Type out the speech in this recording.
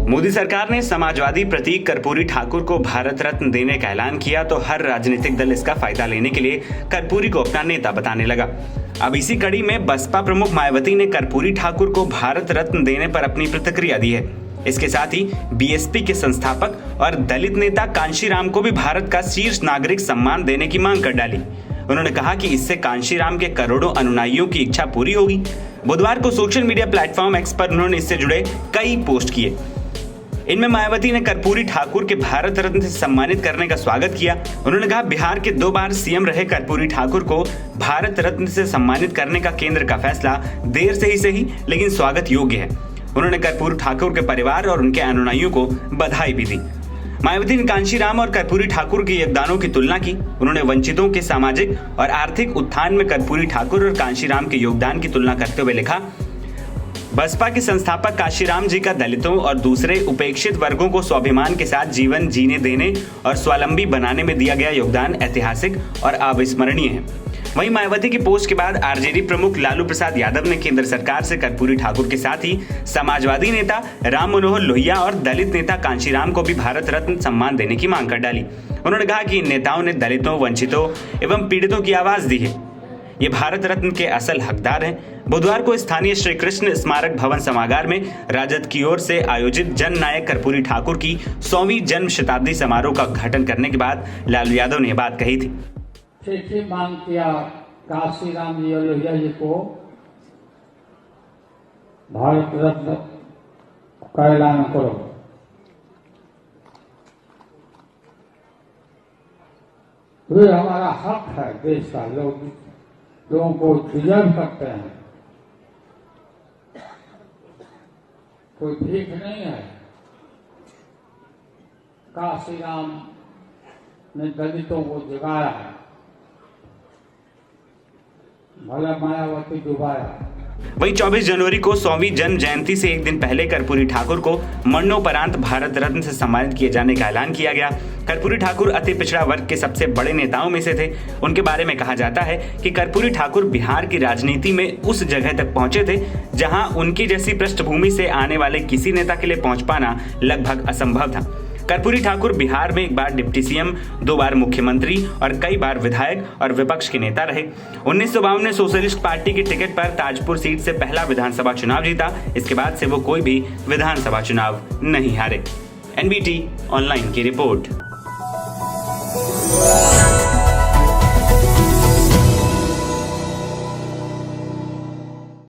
मोदी सरकार ने समाजवादी प्रतीक कर्पूरी ठाकुर को भारत रत्न देने का ऐलान किया तो हर राजनीतिक दल इसका फायदा लेने के लिए कर्पूरी को अपना नेता बताने लगा। अब इसी कड़ी में बसपा प्रमुख मायावती ने कर्पूरी ठाकुर को भारत रत्न देने पर अपनी प्रतिक्रिया दी है। इसके साथ ही बीएसपी के संस्थापक और दलित नेता कांशीराम को भी भारत का शीर्ष नागरिक सम्मान देने की मांग कर डाली। उन्होंने कहा कि इससे कांशीराम के करोड़ों अनुयायियों की इच्छा पूरी होगी। बुधवार को सोशल मीडिया प्लेटफॉर्म एक्स पर उन्होंने इससे जुड़े कई पोस्ट किए। इनमें मायावती ने कर्पूरी ठाकुर के भारत रत्न से सम्मानित करने का स्वागत किया। उन्होंने कहा, बिहार के 2 बार सीएम रहे कर्पूरी ठाकुर को भारत रत्न से सम्मानित करने का केंद्र का फैसला देर से ही सही लेकिन स्वागत योग्य है। उन्होंने कर्पूरी ठाकुर के परिवार और उनके अनुयायियों को बधाई भी दी। मायावती ने कांशीराम और कर्पूरी ठाकुर के योगदानों की तुलना की। उन्होंने वंचितों के सामाजिक और आर्थिक उत्थान में कर्पूरी ठाकुर और कांशीराम के योगदान की तुलना करते हुए लिखा, बसपा के संस्थापक कांशीराम जी का दलितों और दूसरे उपेक्षित वर्गों को स्वाभिमान के साथ जीवन जीने देने और स्वावलंबी बनाने में दिया गया योगदान ऐतिहासिक और अविस्मरणीय है। वहीं मायावती की पोस्ट के बाद आरजेडी प्रमुख लालू प्रसाद यादव ने केंद्र सरकार से कर्पूरी ठाकुर के साथ ही समाजवादी नेता राम मनोहर लोहिया और दलित नेता कांशीराम को भी भारत रत्न सम्मान देने की मांग कर डाली। उन्होंने कहा कि इन नेताओं ने दलितों, वंचितों एवं पीड़ितों की आवाज दी है। ये भारत रत्न के असल हकदार हैं। बुधवार को स्थानीय श्री कृष्ण स्मारक भवन सभागार में राजद की ओर से आयोजित जन नायक कर्पूरी ठाकुर की 100वीं जन्म शताब्दी समारोह का उद्घाटन करने के बाद लालू यादव ने यह बात कही थी। चिट्ठी मांग किया कांशीराम जी और लोहिया जी को भारत रत्न का ऐलान करो। ये हमारा हक है, देश का लोगों को डिजर्व करते हैं, कोई भीख नहीं है। कांशीराम ने दलितों को जगाया है, भला मायावती डुबाया। वहीं 24 जनवरी को 100वीं जन्म जयंती से एक दिन पहले कर्पूरी ठाकुर को मरणोपरांत भारत रत्न से सम्मानित किए जाने का ऐलान किया गया। कर्पूरी ठाकुर अति पिछड़ा वर्ग के सबसे बड़े नेताओं में से थे। उनके बारे में कहा जाता है कि कर्पूरी ठाकुर बिहार की राजनीति में उस जगह तक पहुंचे थे जहां उनकी जैसी पृष्ठभूमि से आने वाले किसी नेता के लिए पहुंच पाना लगभग असंभव था। कर्पूरी ठाकुर बिहार में 1 बार डिप्टी सीएम, 2 बार मुख्यमंत्री और कई बार विधायक और विपक्ष के नेता रहे। 1952 में सोशलिस्ट पार्टी के टिकट पर ताजपुर सीट से पहला विधानसभा चुनाव जीता। इसके बाद से वो कोई भी विधानसभा चुनाव नहीं हारे। एनबीटी ऑनलाइन की रिपोर्ट।